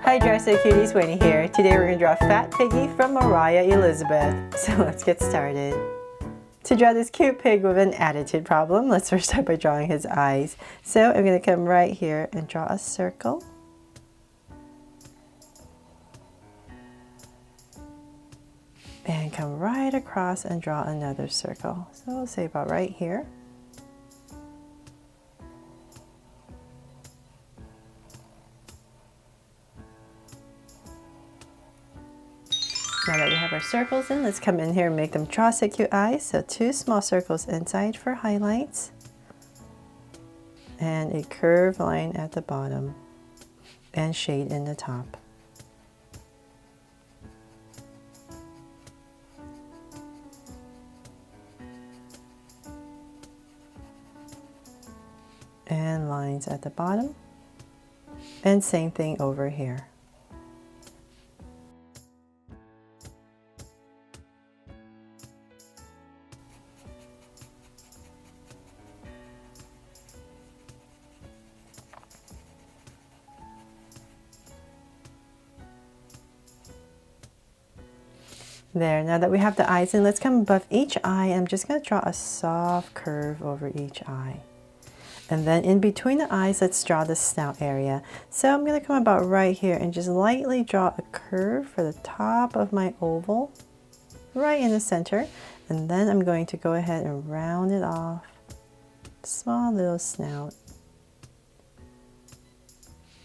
Hi Dresser Cuties, Winnie here. Today we're going to draw Fat Piggy from Moriah Elizabeth. So let's get started. To draw this cute pig with an attitude problem, let's first start by drawing his eyes. So I'm going to come right here and draw a circle. And come right across and draw another circle. So we'll say about right here. Now that we have our circles in, let's come in here and make them draw cute eyes. So 2 small circles inside for highlights. And a curved line at the bottom. And shade in the top. And lines at the bottom. And same thing over here. There, now that we have the eyes in, let's come above each eye. I'm just going to draw a soft curve over each eye. And then in between the eyes, let's draw the snout area. So I'm going to come about right here and just lightly draw a curve for the top of my oval, right in the center. And then I'm going to go ahead and round it off. Small little snout.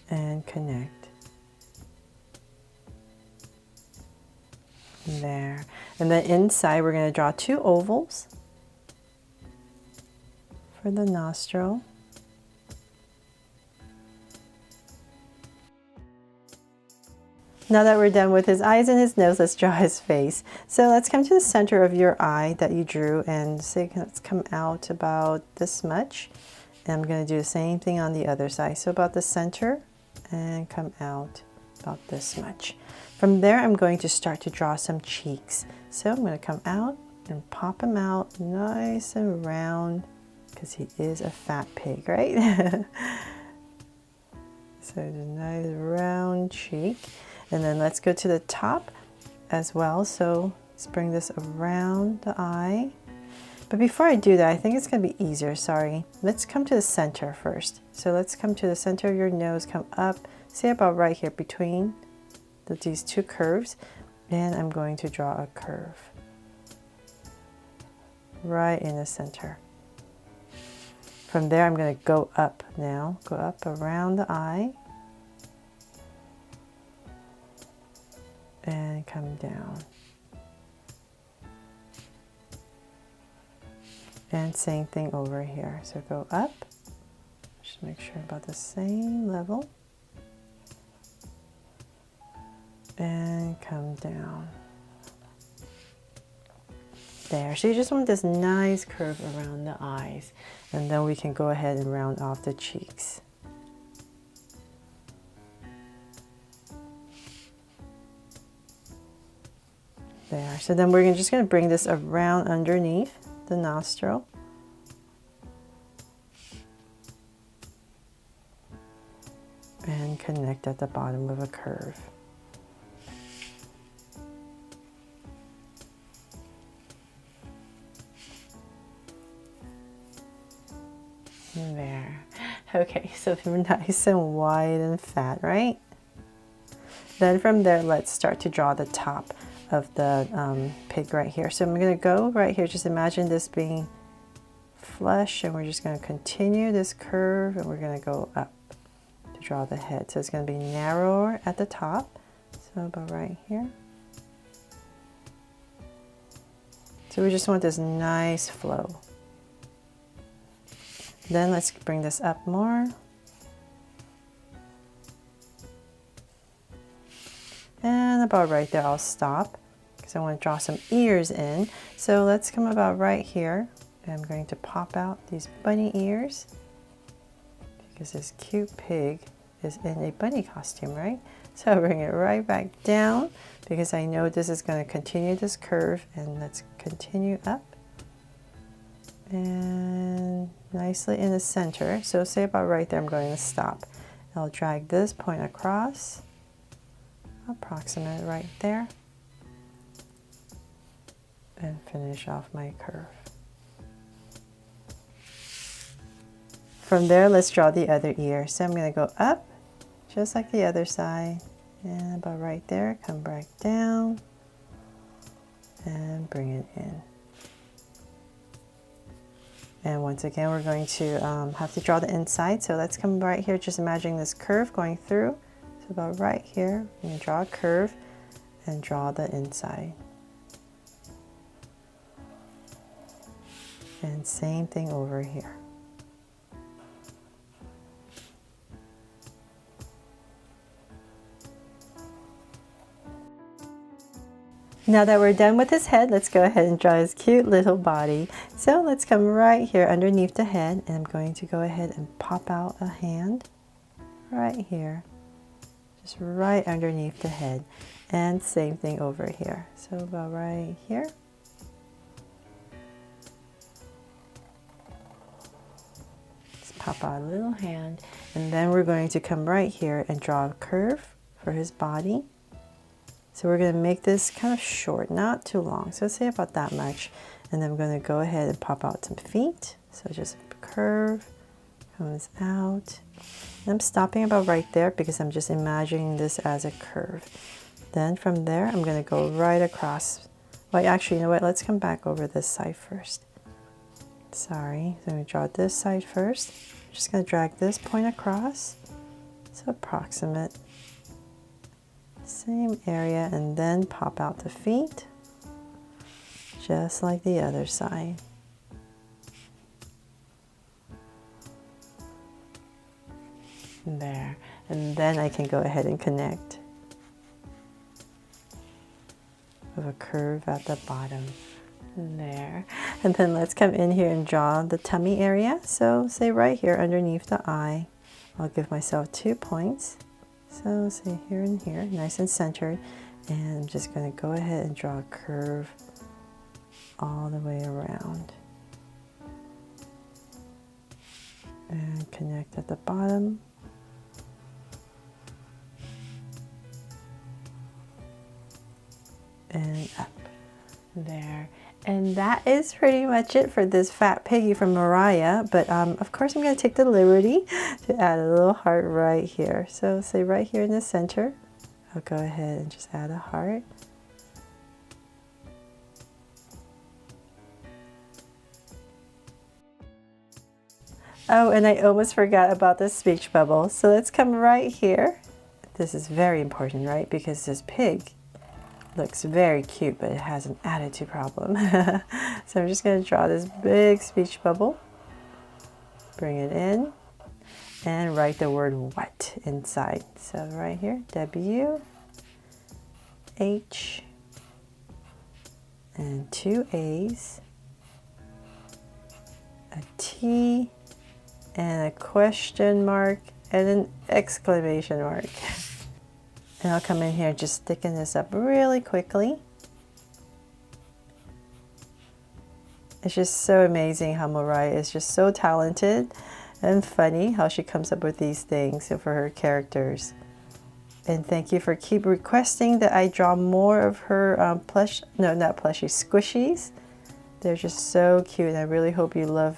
And connect. There. And then inside we're going to draw 2 ovals for the nostril. Now that we're done with his eyes and his nose, let's draw his face. So let's come to the center of your eye that you drew and say let's come out about this much. And I'm going to do the same thing on the other side. So about the center and come out about this much. From there, I'm going to start to draw some cheeks. So I'm going to come out and pop him out nice and round because he is a fat pig, right? So a nice round cheek. And then let's go to the top as well. So let's bring this around the eye. But before I do that, I think it's going to be easier, sorry. Let's come to the center first. So let's come to the center of your nose, come up, say about right here between these 2 curves, and I'm going to draw a curve right in the center. From there I'm going to go up now, go up around the eye and come down. And same thing over here. So go up, just make sure about the same level. And come down. There, so you just want this nice curve around the eyes. And then we can go ahead and round off the cheeks. There, so then we're just going to bring this around underneath the nostril. And connect at the bottom with a curve. There. Okay, so they're nice and wide and fat, right? Then from there, let's start to draw the top of the pig right here. So I'm going to go right here. Just imagine this being flush, and we're just going to continue this curve, and we're going to go up to draw the head. So it's going to be narrower at the top. So about right here. So we just want this nice flow. Then let's bring this up more. And about right there, I'll stop because I want to draw some ears in. So let's come about right here. And I'm going to pop out these bunny ears because this cute pig is in a bunny costume, right? So I'll bring it right back down because I know this is going to continue this curve, and let's continue up. And nicely in the center. So say about right there, I'm going to stop. I'll drag this point across approximate right there. And finish off my curve. From there, let's draw the other ear. So I'm going to go up, just like the other side, and about right there, come back down, and bring it in. And once again, we're going to have to draw the inside. So let's come right here, just imagining this curve going through. So about right here, I'm going to draw a curve and draw the inside. And same thing over here. Now that we're done with his head, let's go ahead and draw his cute little body. So let's come right here underneath the head, and I'm going to go ahead and pop out a hand right here, just right underneath the head. And same thing over here. So about right here. Just pop out a little hand, and then we're going to come right here and draw a curve for his body. So we're going to make this kind of short, not too long. So say about that much. And then I'm going to go ahead and pop out some feet. So just curve, comes out. And I'm stopping about right there because I'm just imagining this as a curve. Then from there, I'm going to go right across. Well, actually, you know what? Let's come back over this side first. Sorry. So I'm going to draw this side first. I'm just going to drag this point across. So approximate. Same area, and then pop out the feet, just like the other side. There, and then I can go ahead and connect with a curve at the bottom. There, and then let's come in here and draw the tummy area. So say right here underneath the eye, I'll give myself 2 points. So say here and here, nice and centered, and I'm just going to go ahead and draw a curve all the way around. And connect at the bottom. And up. There. And that is pretty much it for this fat piggy from Moriah. But of course I'm going to take the liberty to add a little heart right here. So say right here in the center, I'll go ahead and just add a heart. Oh, and I almost forgot about the speech bubble. So let's come right here. This is very important, right? Because this pig looks very cute, but it has an attitude problem. So I'm just going to draw this big speech bubble, bring it in, and write the word what inside. So right here, W, H, and 2 A's, a T, and a question mark, and an exclamation mark. And I'll come in here just sticking this up really quickly. It's just so amazing how Moriah is just so talented and funny how she comes up with these things for her characters. And thank you for keep requesting that I draw more of her squishies. They're just so cute. I really hope you love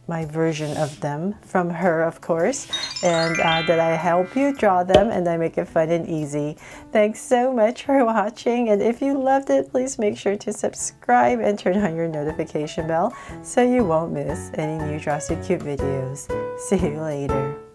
my version of them from her, of course, and that I help you draw them and I make it fun and easy. Thanks so much for watching, and if you loved it, please make sure to subscribe and turn on your notification bell so you won't miss any new Draw So Cute videos. See you later.